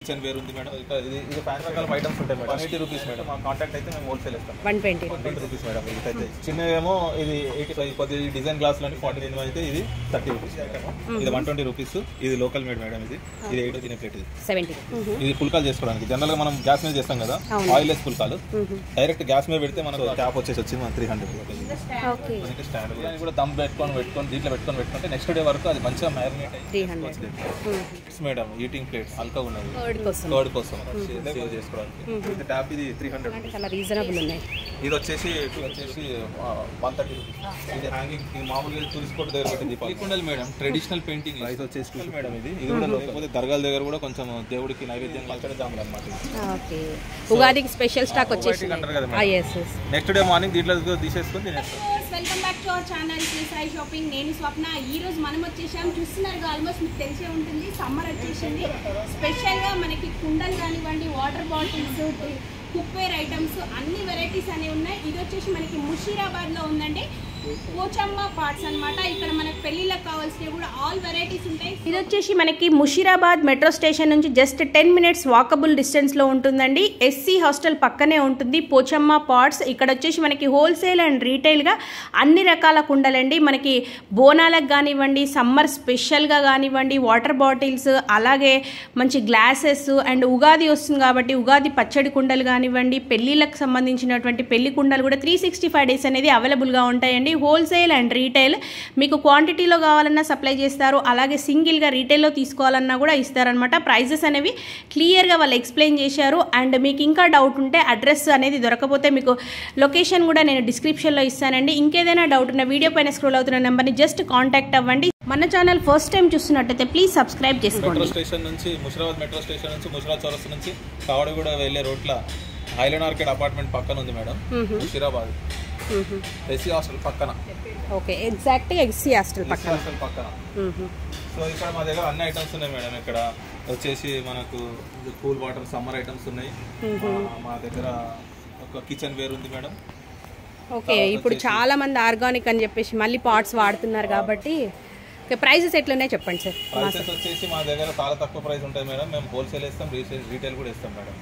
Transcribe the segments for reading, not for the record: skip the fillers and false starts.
Kitchen ware ఉంది madam. ఇది fan రకాల ఐటమ్స్ ఉంటాయి మేడం. 180 rupees madam. మా కాంటాక్ట్ అయితే మేము హోల్సేల్ ఇస్తాం. 120 రూపీస్ మేడం. ఇది చిన్నవేమో ఇది 85, కొద్ది డిజైన్ గ్లాస్ లోని 49 అయితే ఇది 30 రూపీస్. ఇది 120 రూపీస్. ఇది లోకల్ మేడ్ మేడం. ఇది 80 తినే ప్లేట్. ఇది 70. ఇది పుల్కాలు చేసుకోవడానికి జనరల్ గా మనం గ్యాస్ మీద చేస్తాం కదా, ఆయిల్ లెస్ పుల్కాలు. డైరెక్ట్ గ్యాస్ మీద పెడితే మనకు క్యాప్ వచ్చేసి వచ్చింది 300 రూపీస్. స్టాండ్ కూడా దమ్ పెట్టుకొని దీంట్లో పెట్టుకుంటే నెక్స్ట్ డే వరకు అది మంచిగా మ్యారినేట్ అయ్యి 300 మేడం. ఈటింగ్ ప్లేట్స్ హల్కా ఉన్నది కర్డ్ కోసం సేవ్ చేసుకోవడానికి. ఇది ట్యాప్ ఇది 300. చాలా రీజనబుల్ ఉన్నాయి. ఇది వచ్చేసి 130 రూపీస్. ఇది హ్యాంగింగ్ మామూలుగా టూరిస్ట్ స్పాట్ దగ్గర పెట్టింది పల్లికుండలు మేడం. ట్రెడిషనల్ పెయింటింగ్ ప్రైస్ వచ్చేసి 2 మేడం. ఇది కూడా లేకపోతే దర్గాల దగ్గర కూడా కొంచెం దేవుడికి నైవేద్యం కల్చర్ జాములు అన్నమాట. ఓకే, ఉగాదికి స్పెషల్ స్టాక్ వచ్చేసి నెక్స్ట్ డే మార్నింగ్ దీంట్లో తీసేసుకొని తినేస్తాం. Welcome back to our channel Sai shopping. నేను స్వప్న. ఈ రోజు మనం వచ్చేసాం, చూస్తున్నారు ఆల్మోస్ట్ మీకు తెలిసే ఉంటుంది, సమ్మర్ వచ్చేసింది. స్పెషల్గా మనకి కుండలు కానివ్వండి, వాటర్ బాటిల్స్, కుక్వేర్ ఐటమ్స్ అన్ని వెరైటీస్ అనేవి ఉన్నాయి. ఇది వచ్చేసి మనకి ముషీరాబాద్లో ఉందండి, పోచమ్మ పార్ట్స్ అనమాట. ఇక్కడ మనకి పెళ్లిళ్ళకి కావాల్సినవి కూడా ఆల్ వెరైటీస్ ఉంటాయి. ఇది వచ్చేసి మనకి ముషీరాబాద్ మెట్రో స్టేషన్ నుంచి జస్ట్ 10 మినిట్స్ వాకబుల్ డిస్టెన్స్లో ఉంటుందండి. ఎస్సీ హాస్టల్ పక్కనే ఉంటుంది పోచమ్మ పార్ట్స్. ఇక్కడ వచ్చేసి మనకి హోల్సేల్ అండ్ రీటైల్గా అన్ని రకాల కుండలండి. మనకి బోనాలకు కానివ్వండి, సమ్మర్ స్పెషల్గా కానివ్వండి, వాటర్ బాటిల్స్, అలాగే మంచి గ్లాసెస్, అండ్ ఉగాది వస్తుంది కాబట్టి ఉగాది పచ్చడి కుండలు కానివ్వండి, పెళ్లిళ్ళకి సంబంధించినటువంటి పెళ్లి కుండలు కూడా 365 డేస్ అనేది అవైలబుల్గా ఉంటాయండి. హోల్సేల్ అండ్ రీటైల్ మీకు క్వాంటిటీలో కావాలన్నా సప్లై చేస్తారు, అలాగే సింగిల్గా రీటైల్లో తీసుకోవాలన్నా కూడా ఇస్తారనమాట. ప్రైజెస్ అనేవి క్లియర్గా వాళ్ళు ఎక్స్ప్లెయిన్ చేశారు. అండ్ మీకు ఇంకా డౌట్ ఉంటే అడ్రస్ అనేది దొరకపోతే మీకు లొకేషన్ కూడా నేను డిస్క్రిప్షన్లో ఇస్తానండి. ఇంకేదైనా డౌట్ ఉన్న వీడియో పైన స్క్రోల్ అవుతున్న నెంబర్ని జస్ట్ కాంటాక్ట్ అవ్వండి. మన ఛానల్ ఫస్ట్ టైం చూస్తున్నట్టయితే ప్లీజ్ సబ్స్క్రైబ్ చేసుకోండి. మెట్రో స్టేషన్ నుంచి ముషీరాబాద్ మెట్రో స్టేషన్ నుంచి ముషీరాబాద్ చౌరస్తా నుంచి కావడగూడ వెళ్ళే రోడ్ల హైలాండ్ ఆర్కేడ్ అపార్ట్మెంట్ పక్కన ఉంది మేడం. ముషీరాబాద్ ఎస్సీ హాస్టల్ పక్కన. ఓకే, ఎగ్జాక్ట్గా ఎస్సీ హాస్టల్ పక్కన. సో ఇక్కడ మా దగ్గర అన్ని ఐటమ్స్ ఉన్నాయి మేడం. ఇక్కడ వచ్చేసి మనకు కూల్ వాటర్ సమ్మర్ ఐటమ్స్ ఉన్నాయి. మా దగ్గర ఒక కిచెన్ వేర్ ఉంది మేడం. ఓకే, ఇప్పుడు చాలా మంది ఆర్గానిక్ అని చెప్పేసి మళ్ళీ పాట్స్ వాడుతున్నారు కాబట్టి ప్రైజెస్ ఎట్లున్నాయి చెప్పండి సార్. ప్రైసెస్ వచ్చేసి మా దగ్గర చాలా తక్కువ ప్రైస్ ఉంటాయి మేడం. మేము హోల్సేల్ ఇస్తాం, రీటైల్ కూడా ఇస్తాం మేడం.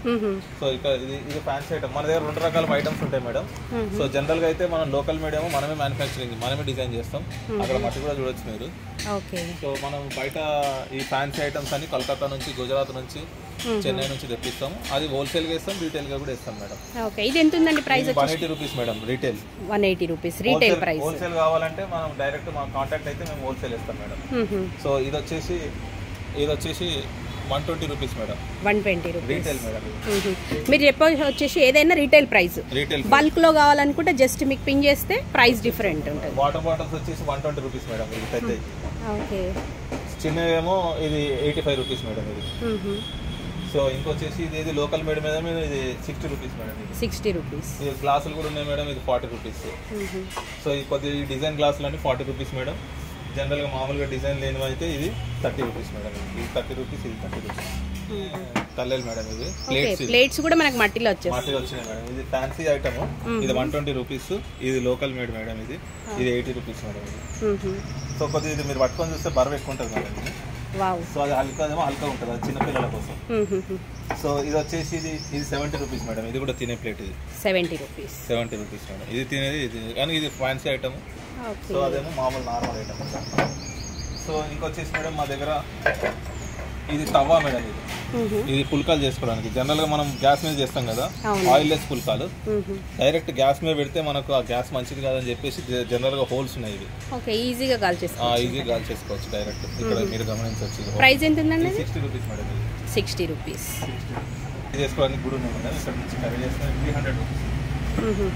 సో ఇక్కడ ఇది ఫ్యాన్సీ ఐటమ్. మన దగ్గర 2 రకాల ఐటమ్స్ ఉంటాయి మేడం. సో జనరల్ గా అయితే మనం లోకల్ మీడియం మనమే మ్యానుఫ్యాక్చరింగ్ మనమే డిజైన్ చేస్తాం. అక్కడ మట్టి కూడా చూడొచ్చు మీరు. సో మనం బయట ఈ ఫ్యాన్సీ ఐటమ్స్ అన్ని కలకత్తా నుంచి, గుజరాత్ నుంచి, చెన్నై నుంచి తెప్పిస్తాం. అది హోల్సేల్ గా ఇస్తాం, రీటైల్ గా కూడా ఇస్తాం మేడం. ఓకే, ఇది ఎంత ఉందండి price? 180 rupees madam. Retail 180 rupees retail price. Wholesale కావాలంటే మనం డైరెక్ట్ మా కాంటాక్ట్ అయితే మేము హోల్సేల్ ఇస్తాం మేడం. సో ఇది వచ్చేసి 120 rupees madam. 120 rupees retail madam. మీరు చెప్పేసి వచ్చేసి ఏదైనా రీటైల్ ప్రైస్. బల్క్ లో కావాలనుకుంటే జస్ట్ మీకు పింగ్ చేస్తే ప్రైస్ డిఫరెంట్ ఉంటుంది. వాటర్ బాటిల్స్ వచ్చేసి 120 రూపీస్ మేడం. ఇది పెద్దది. ఓకే, చిన్నవేమో ఇది 85 రూపీస్ మేడం. ఇది సో ఇంకొచ్చేసి ఇది లోకల్ మేడ్ మీద ఇది 60 రూపీస్ మేడం. 60 రూపీస్. ఇది గ్లాసులు కూడా ఉన్నాయి మేడం. ఇది 40 రూపీస్. సో ఈ కొద్ది డిజైన్ గ్లాసులు అన్ని 40 రూపీస్ మేడం. జనరల్గా మామూలుగా డిజైన్ లేనివి అయితే ఇది 30 రూపీస్ మేడం. ఇది 30 రూపీస్, ఇది 30 రూపీస్. కల్లెలు మేడం. ఇది ప్లేట్స్ కూడా మనకి మట్టిలో వచ్చినాయి మేడం. ఇది ఫ్యాన్సీ ఐటమ్. ఇది 120 రూపీస్. ఇది లోకల్ మేడ్ మేడం. ఇది 80 రూపీస్ మేడం. ఇది సో కొద్దిగా ఇది మీరు పట్టుకొని చూస్తే బరువు ఎక్కువ ఉంటుంది మేడం. ఇది సో అది హల్కా ఉంటుంది, అది చిన్నపిల్లల కోసం. సో ఇది వచ్చేసి ఇది 70 రూపీస్ మేడం. ఇది కూడా తినే ప్లేట్. ఇది 70 రూపీస్ మేడం. ఇది తినేది ఇది, కానీ ఇది ఫ్యాన్సీ ఐటమ్. సో అదేమో మామూలు నార్మల్ ఐటమ్. సో ఇంకొచ్చేసి మేడం మా దగ్గర ఇది తవ్వా మేడం. ఇది పుల్కాలు చేసుకోవడానికి జనరల్ గా మనం గ్యాస్ మీద చేస్తాం కదా, ఆయిల్ లెస్ పుల్కాలు. డైరెక్ట్ గ్యాస్ మీద పెడితే మనకు ఆ గ్యాస్ మంచిది కాదని చెప్పేసి జనరల్ గా హోల్స్ ఉన్నాయి. ఇవి ఈజీగా కాల్ చేసుకోవచ్చు డైరెక్ట్. ఇక్కడ మీరు గమనించవచ్చు. ప్రైస్ ఎంత ఉందండి? 60 రూపీస్ మేడం. 60 రూపీస్. చేసుకోవడానికి కూడా ఉన్నాయి మేడం. ఇక్కడ నుంచి కర్రీ చేసుకుని 300 రూపీస్.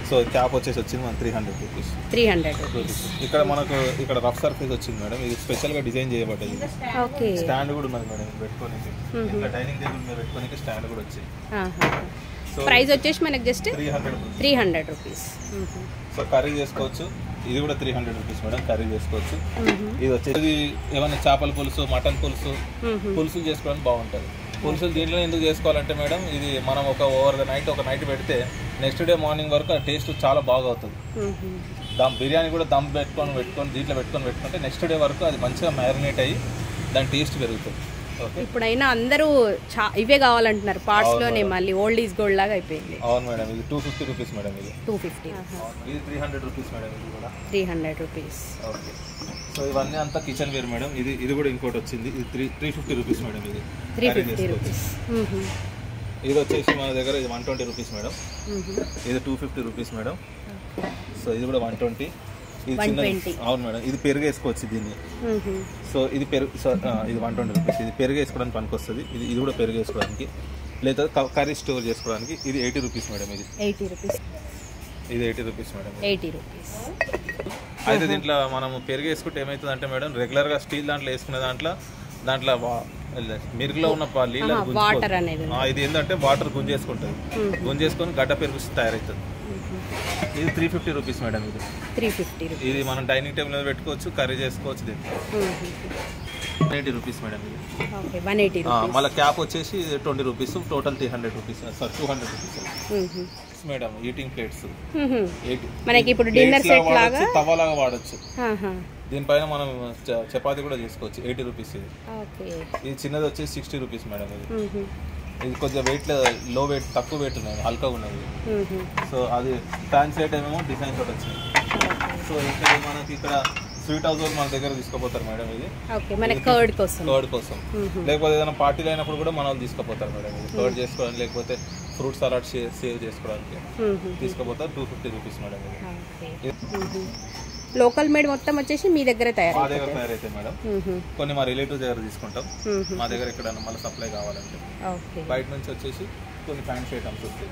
సో క్యాప్ వచ్చేసి వచ్చింది మన 300 రూపీస్. 300 రూపీస్. ఇక్కడ మనకు ఇక్కడ రఫ్ సర్ఫేస్ వచ్చింది మేడం. ఇది స్పెషల్ గా డిజైన్ చేయబడ్డది. స్టాండ్ కూడా ఉన్నది మేడం పెట్టుకోనికి. ఇట్లా డైనింగ్ టేబుల్ మీద పెట్టుకోనికి స్టాండ్ కూడా వచ్చింది. సో ప్రైస్ వచ్చేసి మనకి జస్ట్ 300 రూపీస్. సో కర్రీ చేసుకోవచ్చు. ఇది కూడా 300 రూపీస్ మేడం. కర్రీ చేసుకోవచ్చు. ఇది వచ్చేసి ఏమైనా చేపల పులుసు, మటన్ పులుసులు చేసుకోవడానికి బాగుంటుంది. పులుసులు దీంట్లో ఎందుకు చేసుకోవాలంటే మేడం, ఇది మనం ఒక నైట్ పెడితే నెక్స్ట్ డే మార్నింగ్ వరకు ఆ టేస్ట్ చాలా బాగా అవుతుంది. బిర్యానీ కూడా దమ్ పెట్టుకొని దీంట్లో పెట్టుకుంటే నెక్స్ట్ డే వరకు అది మంచిగా మ్యారినేట్ అయ్యి దాని టేస్ట్ పెరుగుతుంది. ఇప్పుడైనా అందరూ ఇవే కావాలంటున్నారు పార్ట్స్ లోనే, మళ్ళీ ఓల్డ్ ఈజ్ గోల్డ్ లాగా అయిపోయింది. అవును మేడం, ఇది 250 రూపీస్ మేడం. ఇది 250. ఇది 300 రూపీస్ మేడం. ఇది కూడా 300 రూపీస్. ఓకే. సో ఇవన్నీ అంతా కిచెన్ వేర్ మేడం. ఇది కూడా ఇంకోటి వచ్చింది, ఇది 350 రూపీస్ మేడం. ఇది 350 రూపీస్. ఇది వచ్చేసి మన దగ్గర ఇది 120 రూపీస్ మేడం. ఇది 250 రూపీస్ మేడం. సో ఇది కూడా 120. ఇది చిన్న, అవును మేడం, ఇది పెరుగు వేసుకోవచ్చు దీన్ని. సో ఇది పెరుగు, ఇది 120 రూపీస్. ఇది పెరుగు వేసుకోవడానికి పనికి వస్తుంది. ఇది కూడా పెరుగు వేసుకోవడానికి, లేదా కర్రీ స్టోర్ చేసుకోవడానికి. ఇది 80 రూపీస్ మేడం. ఇది 80 రూపీస్. ఇది 80 రూపీస్ మేడం. 80 రూపీస్. అయితే దీంట్లో మనం పెరుగు వేసుకుంటే ఏమవుతుంది అంటే మేడం, రెగ్యులర్గా స్టీల్ దాంట్లో వేసుకునే దాంట్లో మెరుగులో ఉన్న వాటర్ అనేది ఇది ఏంటంటే వాటర్ గుంజేసుకుంటుంది. గుంజేసుకొని గడ్డ పెరుగు తయారవుతుంది. ఇది 350 రూపీస్ మేడం. ఇది 350 రూపీస్. ఇది మనం డైనింగ్ టేబుల్ మీద పెట్టుకోవచ్చు, కర్రీ చేసుకోవచ్చు. దీంట్లో 180 రూపీస్ మేడం. ఇది 180 రూపీస్. మళ్ళీ క్యాప్ వచ్చేసి 20 rupees. Total 300 rupees, sir 200 rupees madam. Eating plates మనకి ఇప్పుడు డిన్నర్ సెట్ లాగా తవ్వలాగా వాడచ్చు. దీనిపైన మనం చపాతీ కూడా చేసుకోవచ్చు. 80 రూపీస్. ఇది చిన్నది వచ్చేసి 60 రూపీస్ మేడం. ఇది కొద్దిగా వెయిట్ లో వెయిట్, తక్కువ వెయిట్ ఉన్నాయి, హల్కా ఉన్నది. సో అది ఫ్యాన్సీ ఐటమ్ ఏమో డిజైన్ తోటి వచ్చింది. సో ఇక్కడ మనకి ఇక్కడ స్వీట్ హౌస్ మన దగ్గర తీసుకుపోతారు మేడం. ఇది కర్డ్ కోసం, లేకపోతే ఏదైనా పార్టీలు అయినప్పుడు కూడా మన వాళ్ళు తీసుకుపోతారు మేడం. ఇది కర్డ్ చేసుకోవడానికి, లేకపోతే ఫ్రూట్ సలాడ్ సేవ్ చేసుకోవడానికి తీసుకుపోతారు. 250 రూపీస్ మేడం. ఇది లోకల్ మేడ్ మొత్తం వచ్చేసి మీ దగ్గర మా దగ్గర తయారైతే మేడం. కొన్ని మా రిలేటివ్స్ దగ్గర తీసుకుంటాం. మా దగ్గర ఎక్కడైనా మళ్ళీ సప్లై కావాలంటే బయట నుంచి వచ్చేసి కొన్ని ఫ్యాన్సీ ఐటమ్స్ వస్తాయి.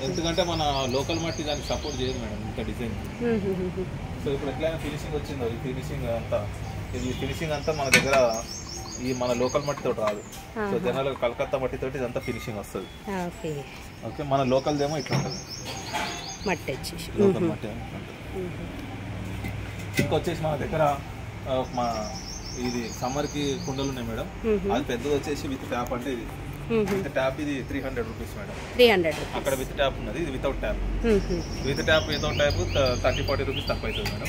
ఎందుకంటే మన లోకల్ మట్టి దానికి సపోర్ట్ చేయదు మేడం, ఇంత డిజైన్. సో ఇప్పుడు ఎట్లయినా ఫినిషింగ్ వచ్చిందో, ఈ ఫినిషింగ్ అంతా మన దగ్గర ఈ మన లోకల్ మట్టితో రాదు. సో జనాలు కలకత్తా మట్టితోటి ఇదంతా ఫినిషింగ్ వస్తుంది. ఓకే, మన లోకల్దేమో ఇట్లా ఉంటుంది మట్టి వచ్చేసి. లోకల్ మట్టి ఇంకొచ్చేసి మన దగ్గర మా ఇది సమ్మర్కి కుండలు ఉన్నాయి మేడం. అది పెద్దది వచ్చేసి విత్ ట్యాప్. అంటే ఇది విత్ ట్యాప్, ఇది 300 రూపీస్ మేడం. 300. అక్కడ విత్ ట్యాప్ ఉన్నది, ఇది without tap. With tap without tap 30-40 rupees తక్కువ అవుతుంది మేడం.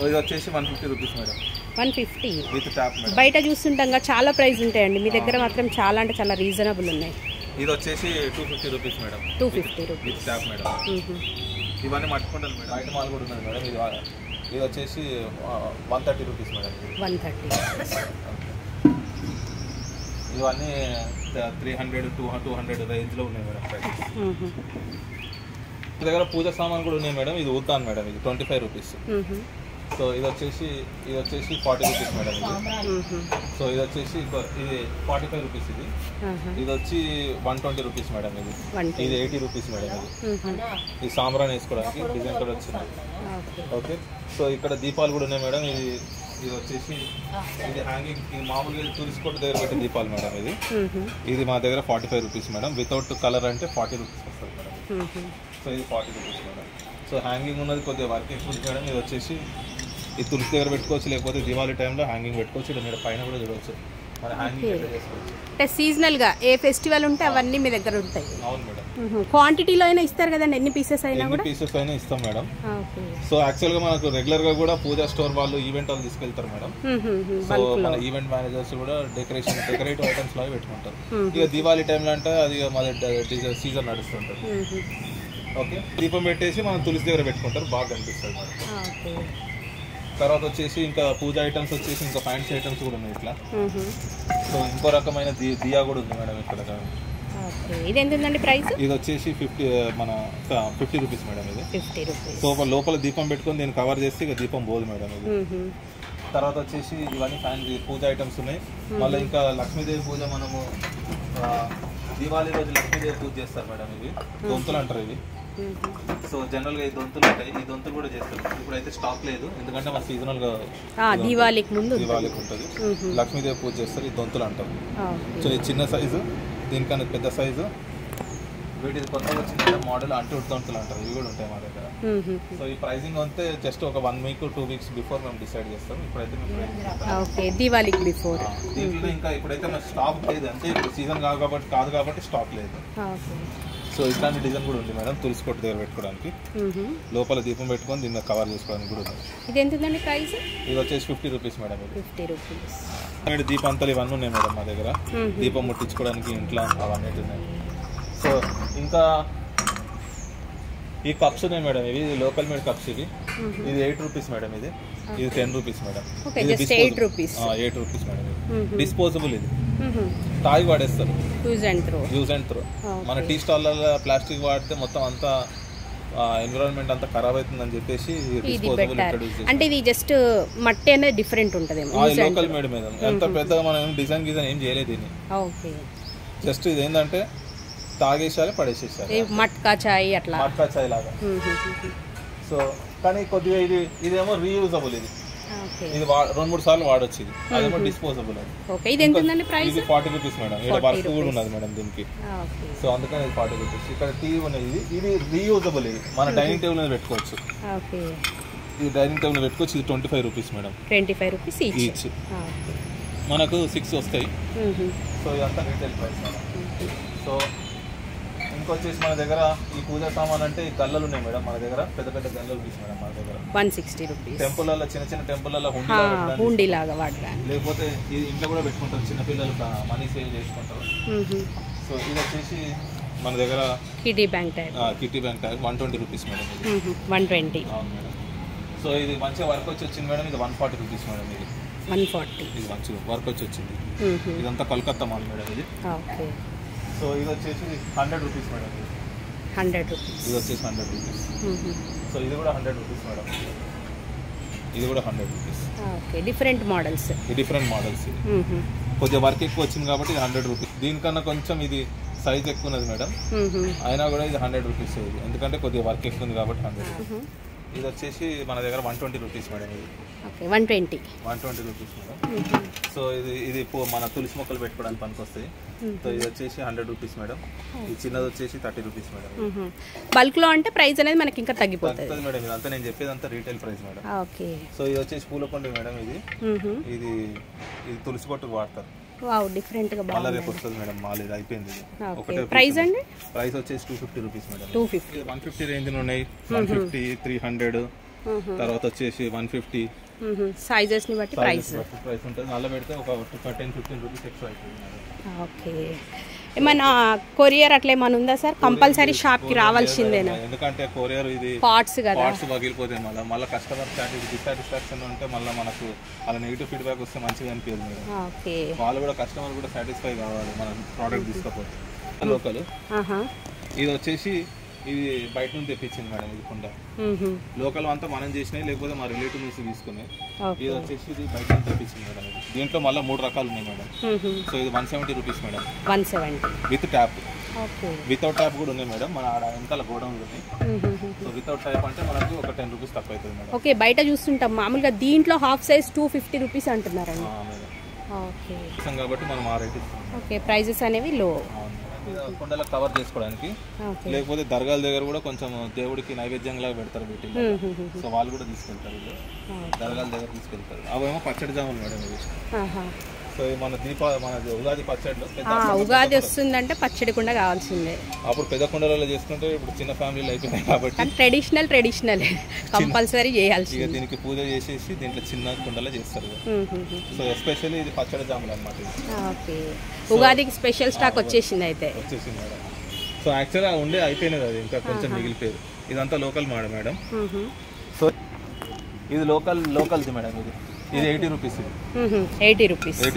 ఇది వచ్చేసి 150 rupees madam. 150 with tap madam. బయట చూస్తుంటాం చాలా ప్రైస్ ఉంటాయండి, మీ దగ్గర మాత్రం చాలా అంటే చాలా రీజనబుల్ ఉన్నాయి. ఇది వచ్చేసి 250 rupees madam. 250 rupees with tap madam. ఇవన్నీ మట్టుకుంటాను మేడం. బయట మాల్ కూడా ఉన్నది మేడం. ఇది వచ్చేసి 130 రూపీస్ మేడం. 130. ఇవన్నీ 300-200 రేంజ్లో ఉన్నాయి మేడం ప్రైస్. దగ్గర పూజ సామాన్ కూడా ఉన్నాయి మేడం. ఇది ఊతాన్ మేడం. ఇది 25 రూపీస్. సో ఇది వచ్చేసి 40 రూపీస్ మేడం. ఇది సో ఇది వచ్చేసి ఇది 45 రూపీస్. ఇది వచ్చి 120 రూపీస్ మేడం. ఇది 80 రూపీస్ మేడం. ఇది సాంబ్రాన్ వేసుకోవడానికి డిజైన్ కూడా వచ్చింది. ఓకే, సో ఇక్కడ దీపాలు కూడా ఉన్నాయి మేడం. ఇది వచ్చేసి ఇది హ్యాంగింగ్, ఇది మామూలుగా టూరిస్ట్ కోట్ దగ్గర పెట్టే దీపాలు మేడం. ఇది మా దగ్గర 45 రూపీస్ మేడం. వితౌట్ కలర్ అంటే 40 రూపీస్ వస్తుంది మేడం. సో ఇది 40 రూపీస్ మేడం. సో హ్యాంగింగ్ ఉన్నది కొద్దిగా వర్కింగ్ ఫుడ్ మేడం. ఇది వచ్చేసి ఇది తులసి దగ్గర పెట్టుకోవచ్చు, లేకపోతే దివాళీ టైంలో హ్యాంగింగ్ పెట్టుకోవచ్చు. ఇక్కడ మీరు పైన కూడా చూడవచ్చు. మన హ్యాంగింగ్ చేసుకోవచ్చు. అంటే సీజనల్గా ఏ ఫెస్టివల్ ఉంటే అవన్నీ మీ దగ్గర ఉంటాయి. అవును మేడం. క్వాంటిటీలో అయినా ఇస్తారు కదండి, ఎన్ని పీసెస్ అయినా కూడా? పీసెస్ అయినా ఇస్తాం మేడం. సో యాక్చువల్గా మనకు రెగ్యులర్గా కూడా పూజా స్టోర్ వాళ్ళు ఈవెంట్ వాళ్ళు తీసుకెళ్తారు మేడం. సో మన ఈవెంట్ మేనేజర్స్ కూడా డెకరేటివ్ ఐటమ్స్ లాగా పెట్టుకుంటారు. ఇక దివాళీ టైంలో అంటే అది మన సీజన్ నడుస్తుంటారు. ఓకే, దీపం పెట్టేసి మనం తులసి దగ్గర పెట్టుకుంటారు, బాగా కనిపిస్తుంది మేడం. తర్వాత వచ్చేసి ఇంకా పూజ ఐటమ్స్ వచ్చేసి ఇంకా ఫ్యాన్సీ ఐటమ్స్ కూడా ఉన్నాయి ఇట్లా. సో ఇంకో రకమైన దియా కూడా ఉంది మేడం ఇక్కడ. ఇది ఎంత ఉందండి ప్రైస్? ఇది వచ్చేసి 50 రూపీస్ మేడం. ఇది 50 రూపీస్. సో లోపల దీపం పెట్టుకొని దీన్ని కవర్ చేస్తే ఇక దీపం పోదు మేడం. ఇది తర్వాత వచ్చేసి ఇవన్నీ ఫ్యాన్సీ పూజ ఐటమ్స్ ఉన్నాయి. మళ్ళీ ఇంకా లక్ష్మీదేవి పూజ, మనము దివాళీ రోజు లక్ష్మీదేవి పూజ చేస్తారు మేడం. ఇవి దొంతులు అంటారు ఇవి. సో జనరల్గా ఈ దొంతులు ఉంటాయి, ఈ దొంతులు కూడా చేస్తారు. ఇప్పుడైతే స్టాక్ లేదు, ఎందుకంటే మన సీజనల్గా దివాళీకి ఉంటుంది. లక్ష్మీదేవి పూజ చేస్తారు, ఈ దొంతులు అంటారు. సో ఈ చిన్న సైజు, దీనికన్నా పెద్ద సైజు, వీటిది కొత్తగా వచ్చిన మోడల్ అంటూ దొంతులు అంటారు. ఇవి కూడా ఉంటాయి మా దగ్గర. సో ఈ ప్రైసింగ్ అంతే జస్ట్ ఒక 1 వీక్ 2 వీక్స్ బిఫోర్ మేము డిసైడ్ చేస్తాం. ఇప్పుడైతే మేము దివాళీకి బిఫోర్ దీంట్లో ఇంకా ఇప్పుడైతే స్టాక్ లేదు, అంటే ఇప్పుడు సీజన్ కాదు కాబట్టి స్టాక్ లేదు. సో ఇట్లాంటి డిజైన్ కూడా ఉంది మేడం, తులసి కొట్టు దగ్గర పెట్టుకోవడానికి. లోపల దీపం పెట్టుకొని దీన్ని కవర్ చేసుకోవడానికి కూడా ఉంది. ఇది ఎంత ఉందండి ప్రైస్? ఇది వచ్చేసి 50 రూపీస్ మేడం. ఇది 50 రూపీస్. దీపాంతలు ఇవన్నీ ఉన్నాయి మేడం మా దగ్గర, దీపం ముట్టించుకోవడానికి ఇంట్లో అవన్నీ ఉన్నాయి. సో ఇంకా ఈ కప్స్ ఉన్నాయి మేడం, ఇవి లోకల్ మేడ్ కప్స్. ఇది 8 రూపీస్ మేడం. ఇది 10 రూపీస్ మేడం. ఇది 8 రూపీస్ మేడం. ఇది డిస్పోజబుల్. ఇది తాగి వాడేస్తారు, యూజ్ అండ్ త్రో. మన టీ స్టాల్లో ప్లాస్టిక్ వాడితే మొత్తం అంతా ఎన్విరాన్మెంట్ అంతా ఖరాబ్ అవుతుందని చెప్పేసి డిస్పోజబుల్ అంటే ఇది జస్ట్ మట్టి అనేది డిఫరెంట్ ఉంటుంది. లోకల్ మేడ్ మేడం, ఎంత పెద్దగా మనం డిజైన్ ఏం చేయలేదు దీన్ని. జస్ట్ ఇది ఏంటంటే తాగేసారి పడేసేసారు, మట్కా చాయ్ అట్లా, మట్కా చాయ్ లాగా. సో కానీ కొద్దిగా ఇదేమో రీయూజబుల్. ఇది 2-3 సార్లు వాడొచ్చు. ఇది అదేమో డిస్పోజబుల్. ఇది 40 రూపీస్ మేడం. ఇక్కడ వర్క్ కూడా ఉన్నది మేడం దీనికి. సో అందుకని ఇది 40 రూపీస్. ఇక్కడ టీవీ ఉన్నది, ఇది రీయూజబుల్. ఇది మన డైనింగ్ టేబుల్ మీద పెట్టుకోవచ్చు. ఇది డైనింగ్ టేబుల్ పెట్టుకోవచ్చు. ఇది 25 రూపీస్ మేడం. 25 rupees each. మనకు 6 వస్తాయి. సో ఇదంతా రీటైల్ ప్రైస్ మేడం. సో ఇంకొచ్చేసి మన దగ్గర ఈ పూజా సామాన్ అంటే ఈ గల్లలు ఉన్నాయి మేడం మన దగ్గర, పెద్ద పెద్ద గల్లలు తీసి మేడం మన దగ్గర 160 రూపీస్. టెంపుల్లో చిన్న టెంపుల్లో హుండీ లాగా వాడడానికి, లేకపోతే ఇది ఇంట్లో కూడా పెట్టుకుంటారు, చిన్నపిల్లలు మనీ సేవ్ చేసుకుంటారు. సో ఇది వచ్చేసి మన దగ్గర kitty bank type 120 rupees madam. ఇది 120. అవును మేడం. సో ఇది మంచిగా వర్క్ వచ్చి వచ్చింది మేడం. ఇది 140 రూపీస్ మేడం. ఇది 140. ఇది మంచిగా వర్క్ వచ్చి వచ్చింది. ఇదంతా కలకత్తా మాల్ మేడం. ఇది సో ఇది వచ్చేసి 100 రూపీస్ మేడం. 100 రూపీస్. ఇది వచ్చేసి 100 రూపీస్. సో ఇది కూడా 100 రూపీస్ మేడం. ఇది కూడా 100 rupees. Different models. Different models. ఇది కొద్దిగా వర్క్ ఎక్కువ వచ్చింది కాబట్టి ఇది 100 రూపీస్. దీనికన్నా కొంచెం ఇది సైజ్ ఎక్కువ ఉన్నది మేడం, అయినా కూడా ఇది 100 రూపీస్. ఇది ఎందుకంటే కొద్దిగా వర్క్ ఎక్కువ ఉంది కాబట్టి 100. ఇది వచ్చేసి మన దగ్గర 120 రూపీస్ మేడం. ఇది 120 రూపీస్ మేడం. సో ఇది మన తులసి మొక్కలు పెట్టుకోవడానికి పనికి వస్తాయి. సో ఇది వచ్చేసి 100 రూపీస్ మేడం. ఈ చిన్నది వచ్చేసి 30 రూపీస్ మేడం. బల్క్ లో అంటే ప్రైస్ అనేది మనకి ఇంకా తగ్గిపోతుంది మేడం. ఇదంతా నేను చెప్పేదంతా రీటైల్ ప్రైస్ మేడం. సో ఇది వచ్చేసి పూలకొండ మేడం. ఇది తులసి కొట్టుకు వాడతారు. డిఫరెంట్ గా మళ్ళీ రేపు వస్తుంది మేడం. మాల్ ఇది అయిపోయింది. ప్రైస్ అండి? ప్రైస్ వచ్చేసి 250 రూపీస్ మేడం. 250. 150 రేంజ్ ఉన్నాయి, 150, 300, తర్వాత వచ్చేసి 150. సైజెస్ ని బట్టి ప్రైస్ ఉంటుంది. నల్ల పెడితే ఒక 10-15 రూపీస్ ఎక్స్ట్రా అవుతుంది మేడం. ఓకే. ఏమైనా కొరియర్ అట్లా ఏమైనా ఉందా సార్? కంపల్సరీ షాప్ కి రావాల్సిందేనా? ఎందుకంటే కొరియర్ ఇది పార్ట్స్ కదా, పార్ట్స్ పగిలిపోతాయి. మళ్ళీ కస్టమర్ డిసాటిస్ఫాక్షన్ ఉంటే మళ్ళీ మనకు అలా నెగిటివ్ ఫీడ్బ్యాక్ వస్తే మంచిగా అనిపించదు మేడం. వాళ్ళు కూడా కస్టమర్ కూడా సాటిస్ఫై కావాలి మన ప్రోడక్ట్ తీసుకోకపోతే. లోకల్ ఇది వచ్చేసి ఇది బయట నుంచి తెప్పించింది మేడం. ఇది కుండ లోకల్ అంతా మనం చేసినాయి, లేకపోతే మా రిలేటివ్ నుంచి తీసుకున్నాయి. ఇది వచ్చేసి ఇది బయట నుంచి తెప్పించింది మేడం. ఇది దీంట్లో మళ్ళీ 3 రకాలు ఉన్నాయి మేడం. సో ఇది 170 rupees madam. 170 with tap. Without tap కూడా ఉన్నాయి మేడం. మన ఆడ వెనకాల గోడౌన్ ఉన్నాయి. సో వితౌట్ ట్యాప్ అంటే మనకు ఒక 10 రూపీస్ తక్కువ అవుతుంది మేడం. ఓకే. బయట చూస్తుంటాం మామూలుగా దీంట్లో హాఫ్ సైజ్ 250 రూపీస్ అంటున్నారండి. ఓకే. కాబట్టి మనం ఆ రేట్ ఇస్తాం. ఓకే. ప్రైజెస్ అనేవి లో. కుండలో కవర్ చేసుకోవడానికి, లేకపోతే దర్గాల దగ్గర కూడా కొంచెం దేవుడికి నైవేద్యంగా పెడతారు వీటిని. సో వాళ్ళు కూడా తీసుకెళ్తారు, దర్గాల దగ్గర తీసుకెళ్తారు. అవేమో పచ్చడి జాములు మేడం ఇవి. సో మన ఉగాది పచ్చడిలో ఉగాది వస్తుందంటే పచ్చడి కుండ కావాల్సిందే. అప్పుడు పెద్ద కుండలలో చేసుకుంటే ఇప్పుడు చిన్న ఫ్యామిలీలు అయిపోయినాయి కాబట్టి ట్రెడిషనల్ కంపల్సరీ చేయాల్సింది. దీనికి పూజ చేసేసి దీంట్లో చిన్న కుండలో చేస్తారు. సో ఎస్పెషల్లీ ఇది పచ్చడి జాములు అన్నమాట. ఓకే. ఉగాదికి స్పెషల్ స్టాక్ వచ్చేసింది మేడం. సో యాక్చువల్గా ఉండే అయిపోయినది, అది ఇంకా కొంచెం మిగిలిపోయేది. ఇదంతా లోకల్ మేడం. సో ఇది లోకల్ది మేడం. ఇది 80 రూపీస్. 80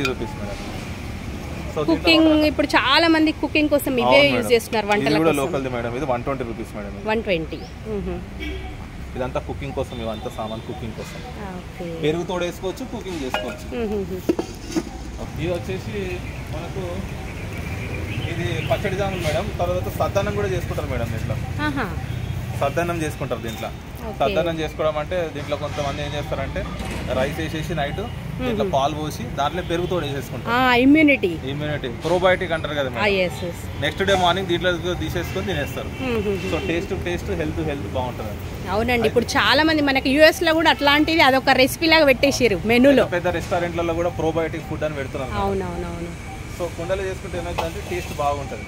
rupees madam. కుకింగ్ ఇప్పుడు చాలా మంది కుకింగ్ కోసం ఇవే యూజ్ చేస్తున్నారు వంటల కోసం. లోకల్ది మేడం. ఇది 120 రూపీస్ మేడం. 120. ఇదంతా కుకింగ్ కోసం, ఇవంతా సామాన్ కుకింగ్ కోసం. పెరుగు తోడేసుకోవచ్చు, కుకింగ్ చేసుకోవచ్చు. ఇది వచ్చేసి మనకు ఇది పచ్చడి జాములు మేడం. తర్వాత సద్దన్నం కూడా చేసుకుంటారు మేడం. దీంట్లో సద్దన్నం చేసుకుంటారు. దీంట్లో సద్దన్నం చేసుకోవడం అంటే దీంట్లో కొంతమంది ఏం చేస్తారంటే రైస్ వేసేసి నైట్ దీంట్లో పాలు పోసి దాంట్లో పెరుగుతో వేసేసుకుంటారు. ఇమ్యూనిటీ ప్రోబయోటిక్ అంటారు కదా. నెక్స్ట్ డే మార్నింగ్ దీంట్లో తీసేసుకొని తినేస్తారు. సో టేస్ట్ హెల్త్ బాగుంటుంది. అవునండి. ఇప్పుడు చాలా మంది మనకి యూఎస్ లో కూడా అట్లాంటిది అదొక రెసిపీ లాగా పెట్టేసారు మెనూలో. పెద్ద రెస్టారెంట్లలో కూడా ప్రోబయోటిక్ ఫుడ్ అని పెడుతున్నారు. అవునవును. సో కుండలో చేసుకుంటే ఏమైందంటే టేస్ట్ బాగుంటుంది.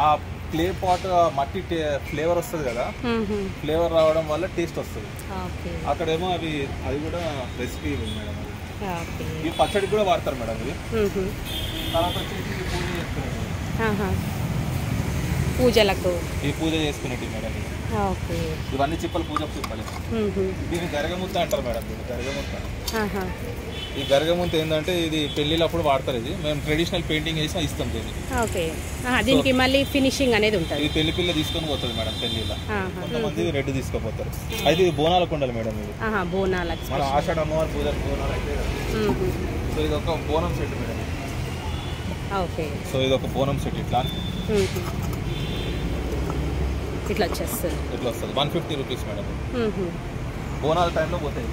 ఆ క్లే పాట్ మట్టి ఫ్లేవర్ వస్తుంది కదా, ఫ్లేవర్ రావడం వల్ల టేస్ట్ వస్తుంది. అక్కడేమో అది కూడా రెసిపీ మేడం. ఈ పచ్చడి కూడా వాడతారు మేడం ఇది. తర్వాత వచ్చేసి పూజ చేసుకునేది, పూజలకు ఈ పూజ చేసుకునేది మేడం. ఇవన్నీ చిప్పలు, పూజ చిప్పలు. దీన్ని గరగముద్ద అంటారు మేడం. దీన్ని గరగముద్ద. ఈ గరగముద్ద ఏంటంటే ఇది పెళ్లిళ్ళప్పుడు వాడతారు. ఇది మేము ట్రెడిషనల్ పెయింటింగ్ వేసి ఇస్తాం దీన్ని. దీనికి మళ్ళీ ఫినిషింగ్ అనేది ఉంటుంది. ఇది పెళ్లి పిల్ల తీసుకొని పోతుంది మేడం పెళ్లిలో. కొంతమంది రెడ్ తీసుకుపోతారు. అయితే ఇది బోనాల కుండలు మేడం. ఇది బోనాల మన ఆషాఢ అమ్మవారి పూజ బోనాలు అయితే. సో ఇది ఒక బోనం సెట్ మేడం. సో ఇది ఒక బోనం సెట్. ఇట్లా వచ్చేస్తుంది. ఇట్లా వస్తుంది. 150 రూపీస్ మేడం. బోనాల టైంలో పోతాయి.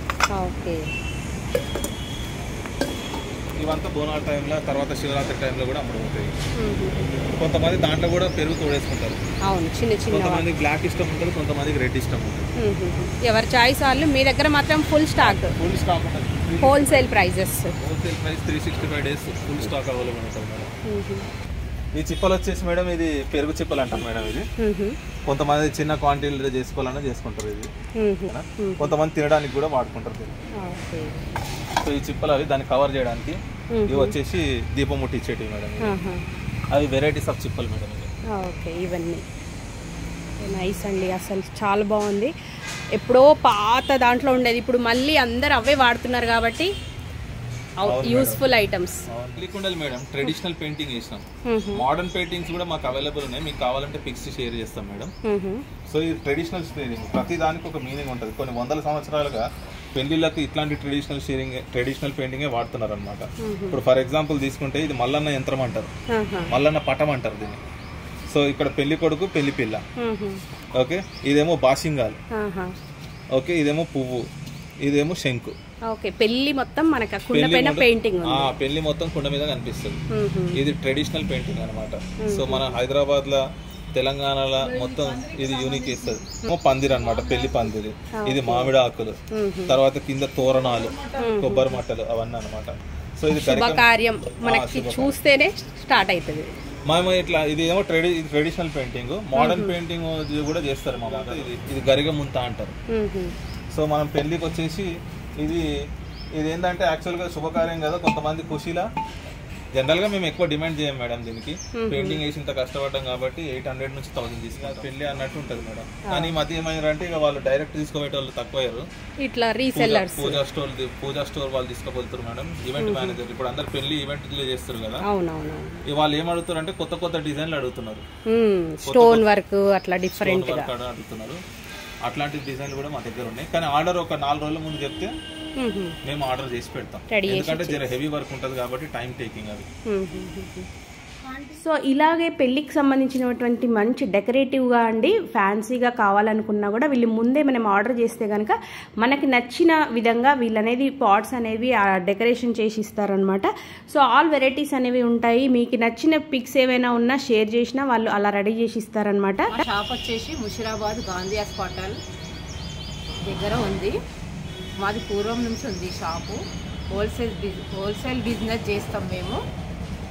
ఇవంతా బోనాల టైంలో, తర్వాత శివరాత్రి టైంలో కూడా అమ్ముడుపోతాయి. కొంతమంది దాంట్లో కూడా పెరుగు తోడేసుకుంటారు. కొంతమంది బ్లాక్ ఇష్టం ఉంటుంది, కొంతమందికి రెడ్ ఇష్టం ఉంటుంది. ఎవరి చాయిస్ వాళ్ళు. మీ దగ్గర మాత్రం ఫుల్ స్టాక్ ఉంటుంది. Wholesale price 365 days full stock available ఉంటుంది మేడం. ఈ చిప్పలు వచ్చేసి మేడం ఇది పెరుగు చిప్పలు అంటారు మేడం. ఇది కొంతమంది చిన్న క్వాంటిటీలో చేసుకోవాలన్నా చేసుకుంటారు. ఇది కొంతమంది తినడానికి కూడా వాడుకుంటారు. సో ఈ చిప్పలు అవి దాన్ని కవర్ చేయడానికి. ఇవి వచ్చేసి దీపం ముట్టించేటివి మేడం. అవి వెరైటీస్ ఆఫ్ చిప్పలు మేడం. ఇవన్నీ నైస్ అండి. అసలు చాలా బాగుంది. ఎప్పుడో పాత దాంట్లో ఉండేది, ఇప్పుడు మళ్ళీ అందరు అవే వాడుతున్నారు కాబట్టి యూస్ఫుల్ ఐటమ్స్. కుండలు మేడం ట్రెడిషనల్ పెయింటింగ్ చేసినాం. మోడర్న్ పెయింటింగ్స్ కూడా మాకు అవైలబుల్ ఉన్నాయి. మీకు కావాలంటే పిక్స్ షేర్ చేస్తాం మేడం. సో ఈ ట్రెడిషనల్ పెయింటింగ్ ప్రతి దానికి ఒక మీనింగ్ ఉంటుంది. కొన్ని వందల సంవత్సరాలుగా పెళ్లిళ్ళకి ఇట్లాంటి ట్రెడిషనల్ పెయింటింగే వాడుతున్నారు అనమాట. ఇప్పుడు ఫర్ ఎగ్జాంపుల్ తీసుకుంటే ఇది మల్లన్న యంత్రం అంటారు, మల్లన్న పటం అంటారు దీన్ని. సో ఇక్కడ పెళ్లి కొడుకు, పెళ్లి పిల్ల. ఓకే, ఇదేమో బాసింగాలు. ఓకే, ఇదేమో పువ్వు, ఇదేమో శంకు. పెళ్లి మొత్తం మనకి కుండ పైన పెయింటింగ్. పెళ్లి మొత్తం కుండ మీద కనిపిస్తుంది. ఇది ట్రెడిషనల్ పెయింటింగ్ అనమాట. సో మన హైదరాబాద్ లో, తెలంగాణలో మొత్తం ఇది యూనిక్ ఇస్తుంది. పందిరి అనమాట, పెళ్లి పందిరి. ఇది మామిడి ఆకులు, తర్వాత కింద తోరణాలు, కొబ్బరి మట్టలు, అవన్నీ అనమాట. సో ఇది శుభకార్యం మనకి చూస్తేనే స్టార్ట్ అవుతుంది. మేము ఇట్లా ఇది ఏమో ట్రెడిషనల్ పెయింటింగ్. మోడర్న్ పెయింటింగ్ కూడా చేస్తారు మా దాంట్లో. ఇది గరిగముంత అంటారు. సో మనం పెళ్లికి వచ్చేసి ఇది ఏంటంటే యాక్చువల్గా శుభకార్యం కదా, కొంతమంది ఖుషీలా. జనరల్గా మేము ఎక్కువ డిమాండ్ చేయం మేడం దీనికి. పెయింటింగ్ వేసి ఇంత కష్టపడ్డాం కాబట్టి 800 నుంచి 1000 తీసుకుంటాం. పెళ్లి అన్నట్టు ఉంటుంది మేడం. కానీ ఈ మధ్య ఏమైందంటే ఇక వాళ్ళు డైరెక్ట్ తీసుకోబోయే వాళ్ళు తక్కువయ్యారు. ఇట్లా రీసెల్లర్స్, పూజా స్టోర్ వాళ్ళు తీసుకోబోతున్నారు మేడం. ఈవెంట్ మేనేజర్ ఇప్పుడు అందరు పెళ్లి ఈవెంట్ చేస్తారు కదా, వాళ్ళు ఏం అడుగుతారు అంటే కొత్త కొత్త డిజైన్లు అడుగుతున్నారు. స్టోన్ వర్క్ అట్లా డిఫరెంట్ అడుగుతున్నారు. అట్లాంటి డిజైన్లు కూడా మా దగ్గర ఉన్నాయి. కానీ ఆర్డర్ ఒక 4 రోజుల ముందు చెప్తే మేము ఆర్డర్ చేసి పెడతాం. ఎందుకంటే జర హెవీ వర్క్ ఉంటుంది కాబట్టి టైం టేకింగ్ అది. సో ఇలాగే పెళ్ళికి సంబంధించినటువంటి మంచి డెకరేటివ్గా అండి, ఫ్యాన్సీగా కావాలనుకున్నా కూడా వీళ్ళు ముందే మనం ఆర్డర్ చేస్తే కనుక మనకి నచ్చిన విధంగా వీళ్ళనేది పాట్స్ అనేవి డెకరేషన్ చేసి ఇస్తారనమాట. సో ఆల్ వెరైటీస్ అనేవి ఉంటాయి. మీకు నచ్చిన పిక్స్ ఏవైనా ఉన్నా షేర్ చేసినా వాళ్ళు అలా రెడీ చేసి ఇస్తారనమాట. షాప్ వచ్చేసి ముషిరాబాద్ గాంధీ హాస్పిటల్ దగ్గర ఉంది. మాది పూర్వం నుంచి ఉంది షాపు. హోల్సేల్ బిజినెస్ చేస్తాం మేము.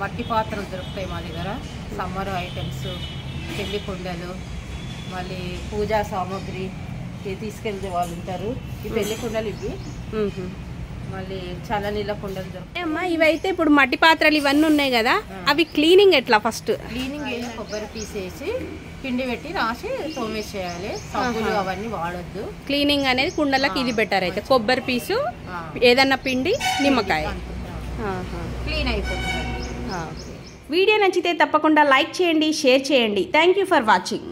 మట్టి పాత్రలు దొరుకుతాయి మా దగ్గర. సమ్మర్ ఐటమ్స్, పెళ్లి కుండలు, మళ్ళీ పూజా సామాగ్రి తీసుకెళ్తే వాళ్ళు ఉంటారు. ఈ పెళ్లి కుండలు ఇవి. మళ్ళీ చాలా నీళ్ళ కుండలు దొరుకుతాయి. అమ్మా ఇవైతే ఇప్పుడు మట్టి పాత్రలు ఇవన్నీ ఉన్నాయి కదా, అవి క్లీనింగ్ ఎట్లా? ఫస్ట్ క్లీనింగ్ చేసి కొబ్బరి పీస్ వేసి పిండి పెట్టి రాసి తోమేసేయాలి. సబ్బులు అవన్నీ వాడొద్దు. క్లీనింగ్ అనేది కుండలకి ఇది బెటర్. అయితే కొబ్బరి పీసు, ఏదన్నా పిండి, నిమ్మకాయ, క్లీన్ అయిపోతుంది. వీడియో నచ్చితే తప్పకుండా లైక్ చేయండి, షేర్ చేయండి. Thank you for watching.